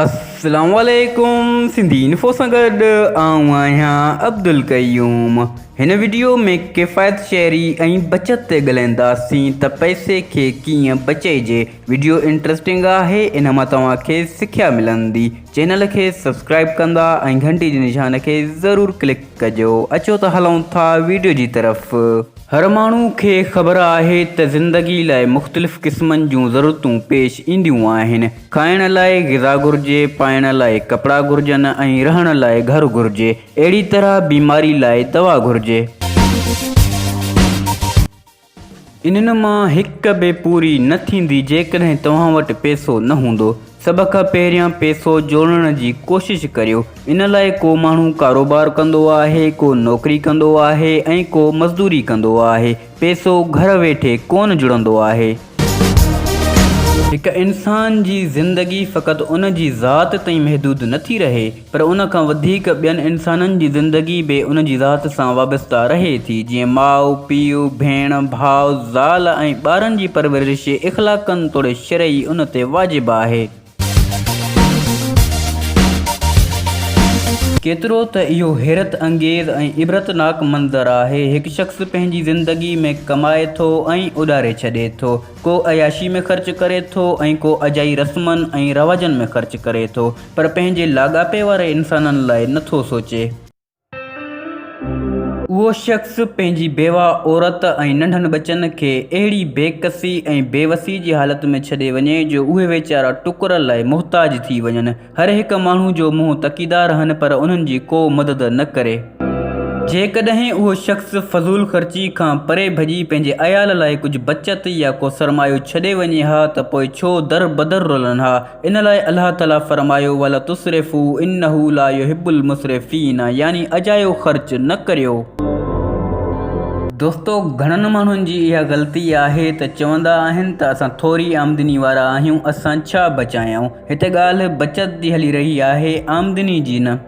अस्सलाम वालेकुम सिंधी इन्फो सां गॾु आऊं आहियां अब्दुल क़यूम। हिन वीडियो में किफ़ायत शहरी ऐं बचत ते ॻाल्हाईंदासीं त पैसे खे कीअं बचाइजे। वीडियो इंट्रस्टिंग आहे, इन मां तव्हांखे सिख्या मिलंदी। चैनल खे सब्सक्राइब कंदा ऐं घंटी जे निशान खे ज़रूरु क्लिक कजो। अचो त हलूं था वीडियो जी तरफ़। हर माण्हू खे ख़बर आहे त ज़िंदगी लाइ मुख़्तलिफ़ क़िस्मनि जूं ज़रूरतूं पेश ईंदियूं आहिनि। खाइण लाइ ग़िज़ा घुरिजे, पाइण लाइ कपिड़ा घुरिजनि ऐं रहण लाइ घरु घुरिजे। अहिड़ी तरह बीमारी लाइ दवा घुरिजे। इन्हनि मां हिक बि पूरी न थींदी जेकॾहिं तव्हां वटि पैसो न हूंदो। सभ खां पहिरियां पैसो जोड़ण जी कोशिशि करियो। इन लाइ को माण्हू कारोबार कंदो आहे, को नौकरी कंदो आहे ऐं को मज़दूरी कंदो आहे। पैसो घर वेठे कोन जुड़ंदो आहे। हिक इंसान जी ज़िंदगी फ़क़ति उन जी ज़ात ताईं महदूद न थी रहे, पर उन खां वधीक ॿियनि इंसाननि जी ज़िंदगी बि उन जी ज़ात सां वाबस्ता रहे थी। जीअं माउ पीउ, भेण भाउ, ज़ाल ऐं ॿारनि जी परवरिश इख़्लाक़नि तोड़े शरई उन ते वाजिबु आहे। केतिरो त इहो हैरत अंगेज़ ऐं इबरतनाक मंज़रु आहे। हिकु शख़्स पंहिंजी ज़िंदगी में कमाए थो ऐं उॾारे छॾे थो। को अयाशी में ख़र्च करे थो ऐं को अजाई रस्मनि ऐं रवाजनि में ख़र्च करे थो, पर पंहिंजे लाॻापे वारे इंसाननि लाइ नथो सोचे। उहो शख़्स पंहिंजी बेवा औरत ऐं नंढनि बचनि खे अहिड़ी बेकसी ऐं बेवसी जी हालत में छॾे वञे जो उहे वीचारा टुकर लाइ मुहताज थी वञनि। हर हिकु माण्हू जो मुंहुं तकीदा रहनि, पर उन्हनि जी को मदद न करे। जेकॾहिं उहो शख़्स फज़ूल ख़र्ची खां परे भॼी पंहिंजे अयाल लाइ कुझु बचत या को सरमायो छॾे वञे हा त पोइ छो दर बदर रुलनि हा। इन लाइ अल्लाह ताला फरमायो, वला तुसरिफ़ू इन्नहू ला युहिब्बुल मुसरिफ़ीन, यानी अजायो ख़र्च न करियो। दोस्तो, घणनि माण्हुनि जी इहा ग़लती आहे त चवंदा आहिनि त असां थोरी आमदनी वारा आहियूं, असां छा बचायूं। हिते ॻाल्हि बचत जी हली रही आहे, आमदनी जी न।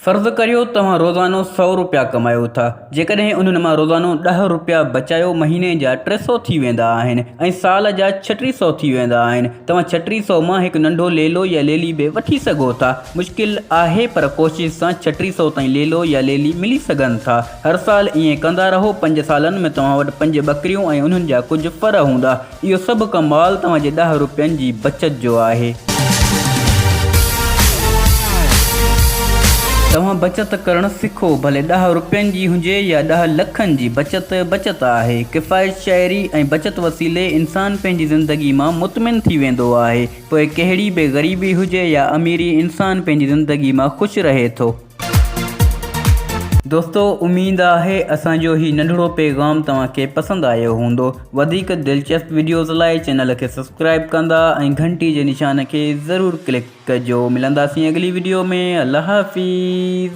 फ़र्ज़ु करियो तव्हां रोज़ानो 100 रुपया कमायो था। जेकॾहिं उन्हनि मां रोज़ानो 10 रुपया बचायो, महीने जा 300 थी वेंदा आहिनि ऐं साल जा 3600 थी वेंदा आहिनि। तव्हां 3600 मां हिकु नंढो लेलो या लेली बि वठी सघो था। मुश्किल आहे, पर कोशिशि सां 3600 ताईं लेलो या लेली मिली सघनि था। हर साल ईअं कंदा रहो। 5 सालनि में तव्हां वटि 5 ॿकरियूं ऐं उन्हनि जा कुझु फर हूंदा। इहो सभु कमाल तव्हांजे 10 रुपयनि जी बचत जो आहे। तव्हां बचत करणु सिखो, भले 10 रुपयनि जी हुजे या 10 लखनि जी। बचत आहे। किफ़ायत शाइरी ऐं बचत वसीले इंसान पंहिंजी ज़िंदगी मां मुतमिन थी वेंदो आहे। पोइ कहिड़ी बि ग़रीबी हुजे या अमीरी, इंसान पंहिंजी ज़िंदगी मां ख़ुशि रहे थो। दोस्तो, उम्मीद आहे असांजो ही नंढड़ो पैगाम तव्हांखे पसंदि आयो हूंदो। वधीक दिलचस्प वीडियोज़ लाइ चैनल खे सब्सक्राइब कंदा ऐं घंटी जे निशान खे ज़रूरु क्लिक कजो। मिलंदासीं अगली वीडियो में। अल्लाह हाफ़िज़।